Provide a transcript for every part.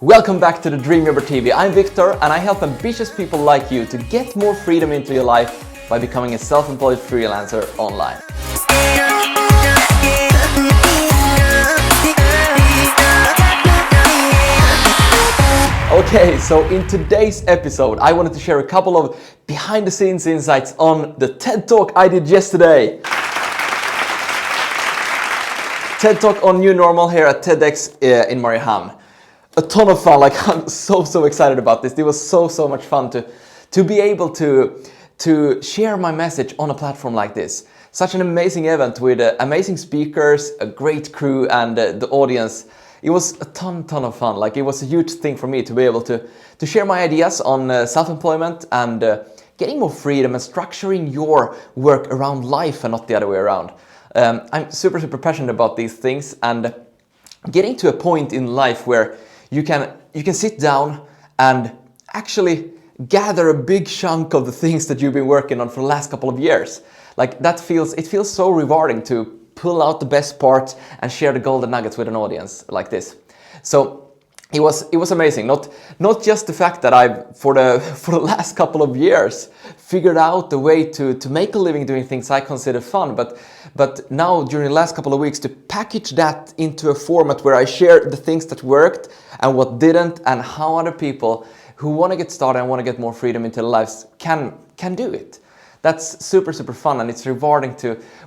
Welcome back to the Dream Jobber TV. I'm Victor and I help ambitious people like you to get more freedom into your life by becoming a self-employed freelancer online. Okay, so in today's episode I wanted to share a couple of behind the scenes insights on the TED Talk I did yesterday. TED Talk on New Normal here at TEDx in Mariehamn. A ton of fun, like I'm so excited about this. It was so much fun to be able to share my message on a platform like this. Such an amazing event with amazing speakers, a great crew, and the audience. It was a ton of fun. Like it was a huge thing for me to be able to share my ideas on self-employment and getting more freedom and structuring your work around life and not the other way around. I'm super passionate about these things and getting to a point in life where you can sit down and actually gather a big chunk of the things that you've been working on for the last couple of years. Like it feels so rewarding to pull out the best parts and share the golden nuggets with an audience like this. So it was amazing. Not just the fact that I've for the last couple of years figured out the way to make a living doing things I consider fun, but now during the last couple of weeks to package that into a format where I share the things that worked and what didn't, and how other people who want to get started and want to get more freedom into their lives can do it. That's super fun, and it's rewarding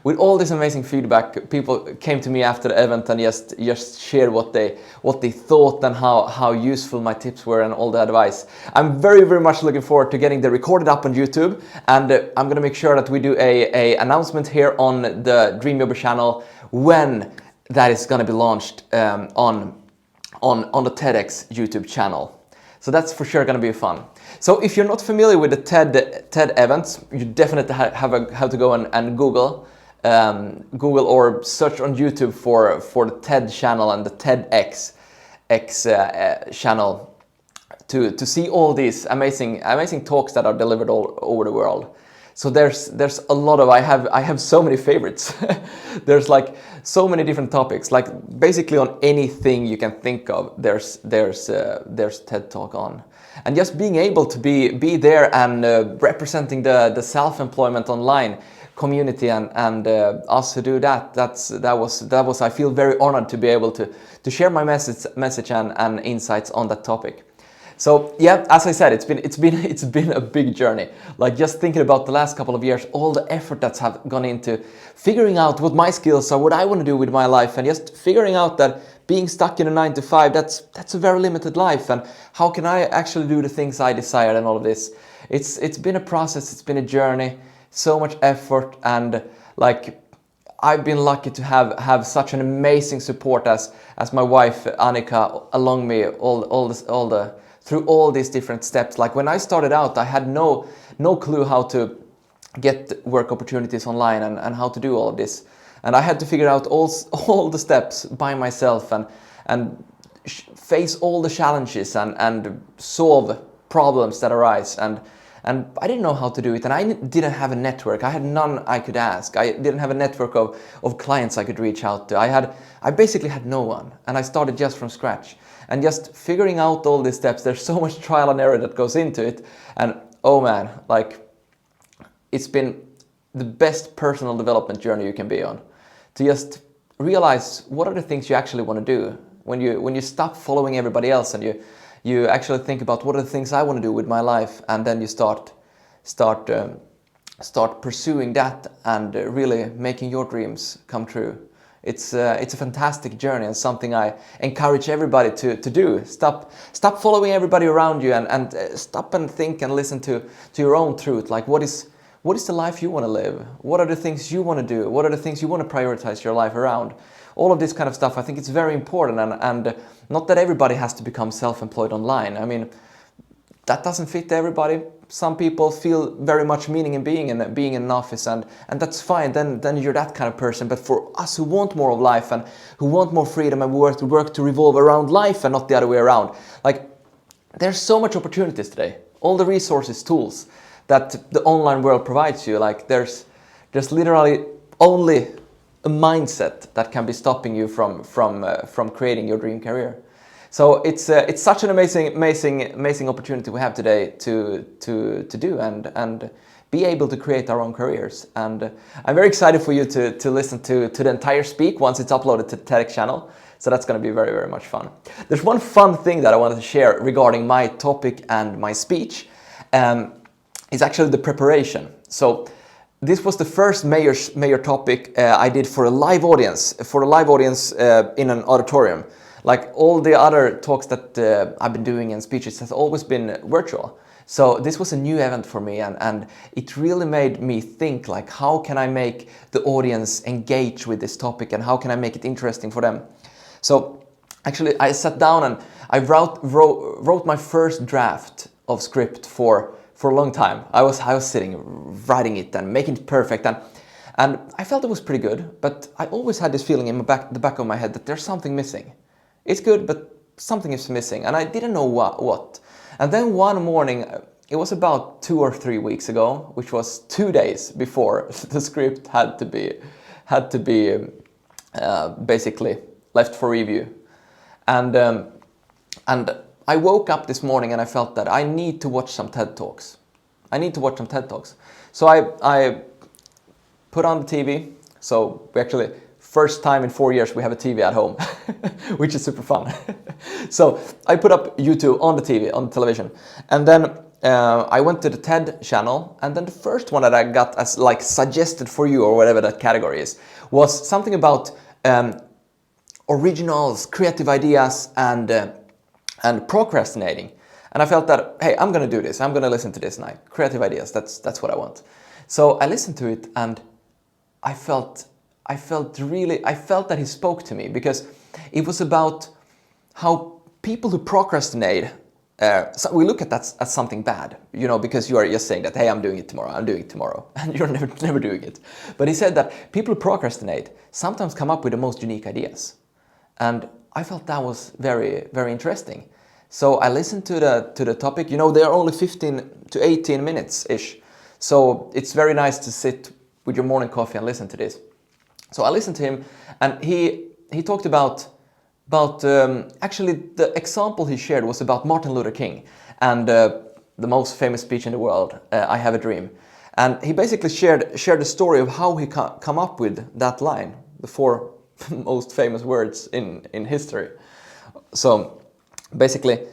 with all this amazing feedback. People came to me after the event and just shared what they thought and how useful my tips were and all the advice. I'm very much looking forward to getting the recorded up on YouTube, and I'm gonna make sure that we do a announcement here on the Dream Jobber channel when that is gonna be launched on the TEDx YouTube channel. So that's for sure going to be fun. So if you're not familiar with the TED events, you definitely have to go and Google or search on YouTube for the TED channel and the TEDx channel to see all these amazing talks that are delivered all over the world. So there's a lot of, I have so many favorites. There's like so many different topics, like basically on anything you can think of, there's TED Talk on. And just being able to be there and representing the self-employment online community and us who do that was I feel very honored to be able to share my message and insights on that topic. So yeah, as I said, it's been a big journey. Like just thinking about the last couple of years, all the effort that's have gone into figuring out what my skills are, what I want to do with my life, and just figuring out that being stuck in a 9 to 5, that's a very limited life, and how can I actually do the things I desire and all of this. It's been a process, it's been a journey, so much effort, and like I've been lucky to have such an amazing support as my wife Annika along me through all these different steps. Like when I started out, I had no clue how to get work opportunities online and how to do all of this. And I had to figure out all the steps by myself and face all the challenges and solve problems that arise. And I didn't know how to do it, and I didn't have a network. I had none I could ask. I didn't have a network of clients I could reach out to. I basically had no one, and I started just from scratch. And just figuring out all these steps, there's so much trial and error that goes into it. And oh man, like it's been the best personal development journey you can be on. To just realize what are the things you actually want to do. When you stop following everybody else and you actually think about what are the things I want to do with my life, and then you start pursuing that and really making your dreams come true. It's a fantastic journey and something I encourage everybody to do. Stop following everybody around you and stop and think and listen to your own truth. Like what is the life you want to live? What are the things you want to do? What are the things you want to prioritize your life around? All of this kind of stuff, I think it's very important, and not that everybody has to become self-employed online. I mean, that doesn't fit everybody. Some people feel very much meaning in being in an office, and that's fine. Then you're that kind of person. But for us who want more of life and who want more freedom and work to revolve around life and not the other way around, like there's so much opportunities today. All the resources, tools that the online world provides you. Like there's literally only a mindset that can be stopping you from creating your dream career. So it's such an amazing opportunity we have today to do and be able to create our own careers. And I'm very excited for you to listen to the entire speak once it's uploaded to the TEDx channel. So that's going to be very, very much fun. There's one fun thing that I wanted to share regarding my topic and my speech. It's actually the preparation. So this was the first major topic I did for a live audience, in an auditorium. Like all the other talks that I've been doing and speeches has always been virtual. So this was a new event for me, and it really made me think, like, how can I make the audience engage with this topic and how can I make it interesting for them? So actually I sat down and I wrote my first draft of script for a long time. I was sitting, writing it and making it perfect, and I felt it was pretty good, but I always had this feeling in the back of my head that there's something missing. It's good, but something is missing, and I didn't know what. And then one morning, it was about 2 or 3 weeks ago, which was 2 days before the script had to be basically left for review. And I woke up this morning and I felt that I need to watch some TED Talks. So I put on the TV. So we actually, first time in 4 years we have a TV at home, which is super fun. So I put up YouTube on the TV, on the television. And then I went to the TED channel, and then the first one that I got as like suggested for you, or whatever that category is, was something about originals, creative ideas, and procrastinating. And I felt that, hey, I'm gonna do this. I'm gonna listen to this night. Creative ideas, that's what I want. So I listened to it, and I felt that he spoke to me, because it was about how people who procrastinate, so we look at that as something bad, you know, because you are just saying that, hey, I'm doing it tomorrow, and you're never doing it. But he said that people who procrastinate sometimes come up with the most unique ideas. And I felt that was very, very interesting. So I listened to the topic. You know, they are only 15 to 18 minutes-ish. So it's very nice to sit with your morning coffee and listen to this. So I listened to him, and he talked about actually the example he shared was about Martin Luther King and the most famous speech in the world, I Have a Dream. And he basically shared the story of how he come up with that line, the 4 most famous words in history. So basically,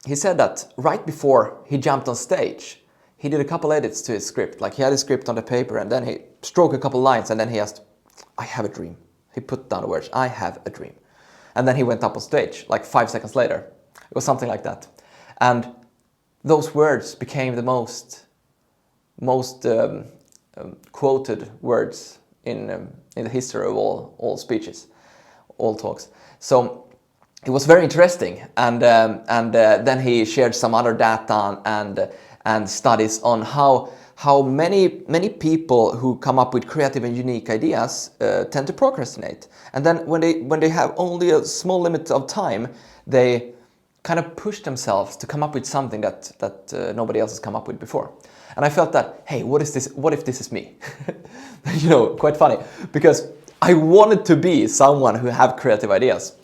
he said that right before he jumped on stage, he did a couple edits to his script. Like, he had his script on the paper, and then he stroked a couple lines, and then he asked, I have a dream. He put down the words, I have a dream. And then he went up on stage, like 5 seconds later. It was something like that. And those words became the most quoted words in the history of all speeches, all talks. So it was very interesting, and then he shared some other data and studies on how many people who come up with creative and unique ideas tend to procrastinate. And then when they have only a small limit of time, they kind of push themselves to come up with something that nobody else has come up with before. And I felt that, hey, what if this is me? You know, quite funny, because I wanted to be someone who have creative ideas.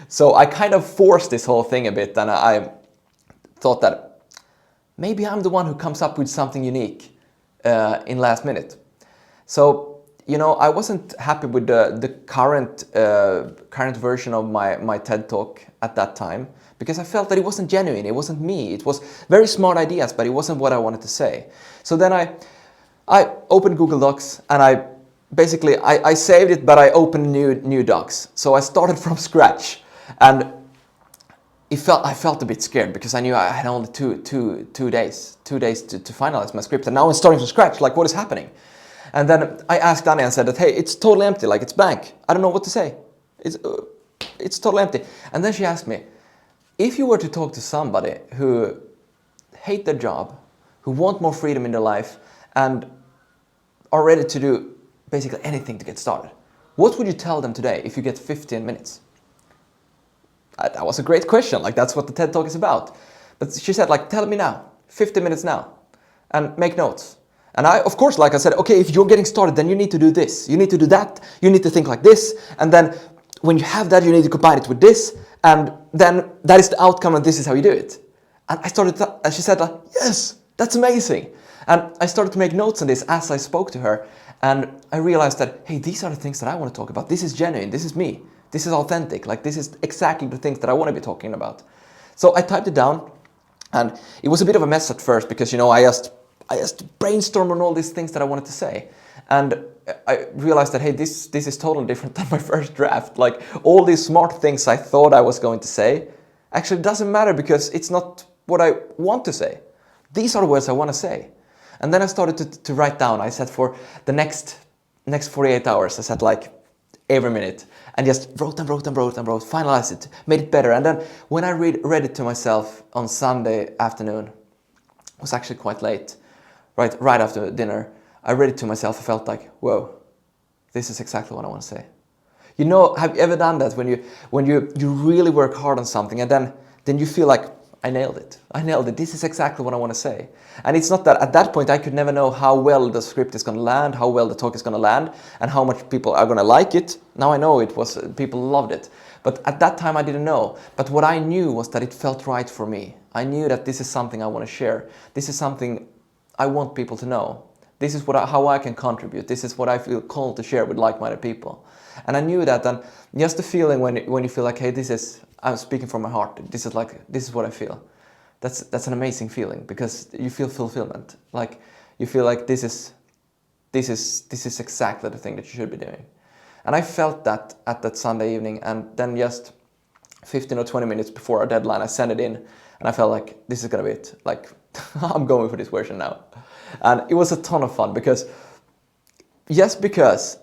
So I kind of forced this whole thing a bit, and I thought that maybe I'm the one who comes up with something unique in last minute. So, you know, I wasn't happy with the current version of my TED Talk at that time, because I felt that it wasn't genuine, it wasn't me. It was very smart ideas, but it wasn't what I wanted to say. So then I opened Google Docs, and I saved it, but I opened new docs. So I started from scratch, and I felt a bit scared, because I knew I had only two days to finalize my script, and now I'm starting from scratch. Like, what is happening? And then I asked Anni and said that, hey, it's totally empty, like it's blank. I don't know what to say. It's totally empty. And then she asked me, if you were to talk to somebody who hate their job, who want more freedom in their life, and are ready to do basically anything to get started, what would you tell them today if you get 15 minutes? That was a great question. Like, that's what the TED Talk is about. But she said, like, tell me now, 15 minutes now, and make notes. And I, of course, like I said, okay, if you're getting started, then you need to do this, you need to do that, you need to think like this, and then when you have that, you need to combine it with this, And then that is the outcome, and this is how you do it. And and she said, yes, that's amazing. And I started to make notes on this as I spoke to her. And I realized that, hey, these are the things that I want to talk about. This is genuine. This is me. This is authentic. Like, this is exactly the things that I want to be talking about. So I typed it down, and it was a bit of a mess at first because, I just brainstormed on all these things that I wanted to say. And I realized that, hey, this is totally different than my first draft. Like, all these smart things I thought I was going to say actually doesn't matter because it's not what I want to say. These are the words I want to say. And then I started to write down. I said for the next 48 hours, I said like every minute, and just wrote, finalized it, made it better. And then when I read it to myself on Sunday afternoon, it was actually quite late, right after dinner, I read it to myself. I felt like, whoa, this is exactly what I want to say. Have you ever done that when you really work hard on something and then you feel like, I nailed it. This is exactly what I want to say. And it's not that at that point I could never know how well the script is going to land, how well the talk is going to land, and how much people are going to like it. Now I know people loved it. But at that time I didn't know. But what I knew was that it felt right for me. I knew that this is something I want to share. This is something I want people to know. This is how I can contribute. This is what I feel called to share with like-minded people. And I knew that, and just the feeling when you feel like, hey, I'm speaking from my heart. This is what I feel. That's an amazing feeling because you feel fulfillment. Like you feel like this is exactly the thing that you should be doing. And I felt that at that Sunday evening, and then just 15 or 20 minutes before our deadline, I sent it in, and I felt like this is gonna be it. Like I'm going for this version now, and it was a ton of fun because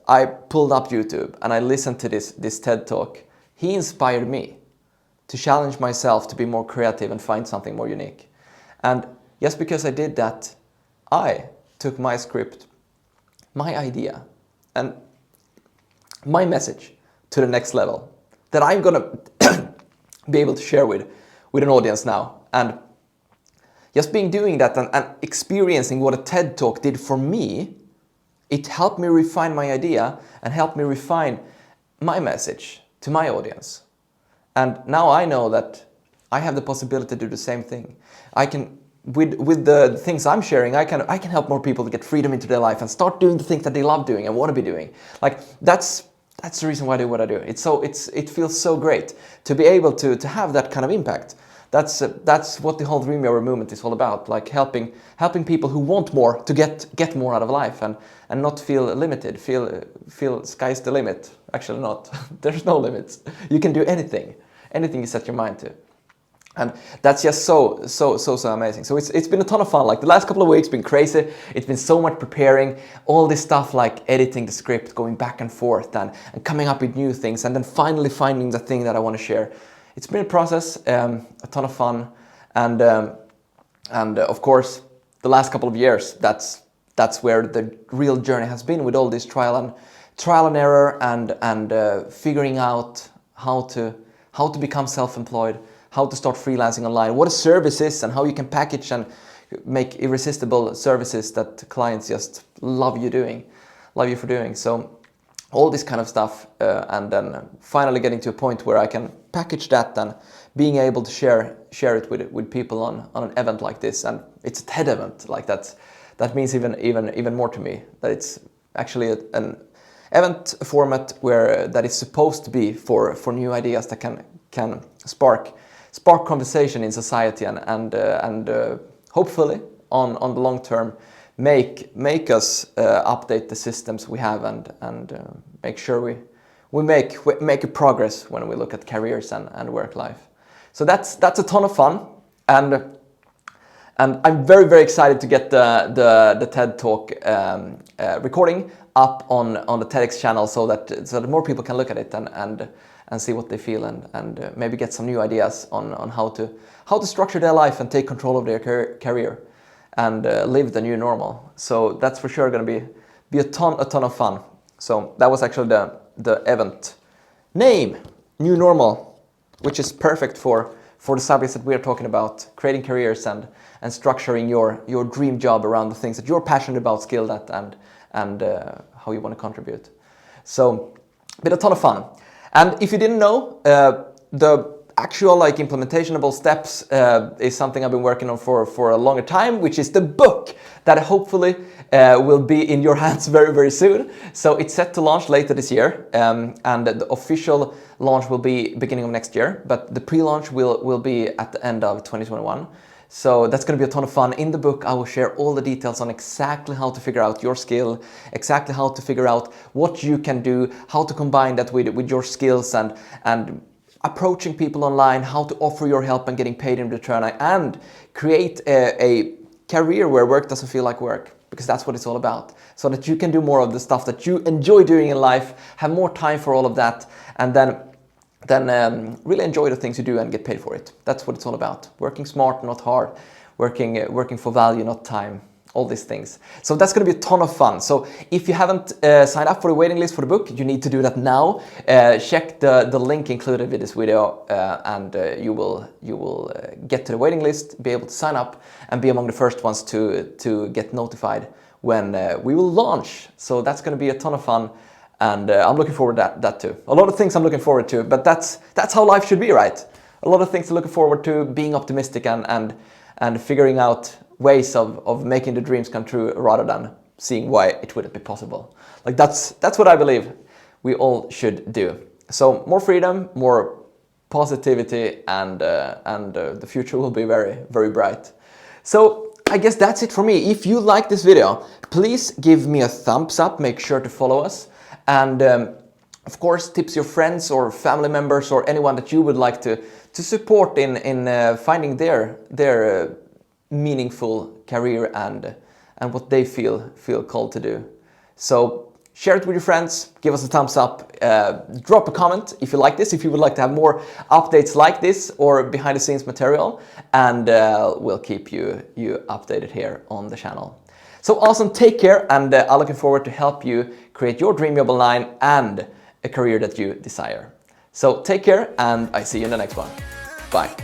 I pulled up YouTube and I listened to this TED talk, he inspired me to challenge myself to be more creative and find something more unique. And just because I did that, I took my script, my idea, and my message to the next level that I'm gonna be able to share with an audience now. And just doing that and experiencing what a TED talk did for me, it helped me refine my idea and helped me refine my message to my audience. And now I know that I have the possibility to do the same thing. I can, with the things I'm sharing, I can help more people to get freedom into their life and start doing the things that they love doing and want to be doing. Like that's the reason why I do what I do. It feels so great to be able to have that kind of impact. That's what the whole Dream Your movement is all about. Like helping people who want more to get more out of life and not feel limited. Feel sky's the limit. Actually, not. There's no limits. You can do anything you set your mind to. And that's just so amazing. So it's been a ton of fun. Like the last couple of weeks been crazy. It's been so much preparing, all this stuff like editing the script, going back and forth and coming up with new things, and then finally finding the thing that I want to share. It's been a process, a ton of fun, and of course the last couple of years. That's where the real journey has been, with all this trial and error and figuring out how to become self-employed, how to start freelancing online, what a service is, and how you can package and make irresistible services that clients just love you for doing. So all this kind of stuff, and then finally getting to a point where I can package that and being able to share it with people on an event like this. And it's a TED event, like that means even more to me, that it's actually an event format where that is supposed to be for new ideas that can spark conversation in society and hopefully on the long term make us update the systems we have and make sure we make a progress when we look at careers and work life. So that's a ton of fun, and I'm very, very excited to get the TED Talk recording up on the TEDx channel so that more people can look at it and see what they feel and maybe get some new ideas on how to structure their life and take control of their career and live the new normal. So that's for sure going to be a ton of fun. So that was actually the event name, New Normal, which is perfect for the subjects that we are talking about, creating careers and structuring your dream job around the things that you're passionate about, skilled at, and how you want to contribute. So, been a ton of fun. And if you didn't know, the actual like implementationable steps is something I've been working on for a longer time, which is the book that hopefully will be in your hands very, very soon. So it's set to launch later this year, and the official launch will be beginning of next year, but the pre-launch will be at the end of 2021. So that's going to be a ton of fun. In the book, I will share all the details on exactly how to figure out your skill, exactly how to figure out what you can do, how to combine that with your skills and approaching people online, how to offer your help and getting paid in return, and create a career where work doesn't feel like work, because that's what it's all about. So that you can do more of the stuff that you enjoy doing in life, have more time for all of that, and then really enjoy the things you do and get paid for it. That's what it's all about. Working smart, not hard. Working for value, not time. All these things. So that's going to be a ton of fun. So if you haven't signed up for the waiting list for the book, you need to do that now. Check the link included with this video, and you will get to the waiting list, be able to sign up, and be among the first ones to get notified when we will launch. So that's going to be a ton of fun. And I'm looking forward to that too. A lot of things I'm looking forward to, but that's how life should be, right? A lot of things to look forward to, being optimistic and figuring out ways of making the dreams come true rather than seeing why it wouldn't be possible. Like that's what I believe we all should do. So more freedom, more positivity, and the future will be very, very bright. So I guess that's it for me. If you like this video, please give me a thumbs up. Make sure to follow us. And of course, tips your friends or family members or anyone that you would like to support in finding their meaningful career and what they feel called to do. So share it with your friends, give us a thumbs up, drop a comment if you like this, if you would like to have more updates like this or behind the scenes material, and we'll keep you updated here on the channel. So awesome, take care, and I'm looking forward to help you create your dream job online and a career that you desire. So take care, and I see you in the next one. Bye.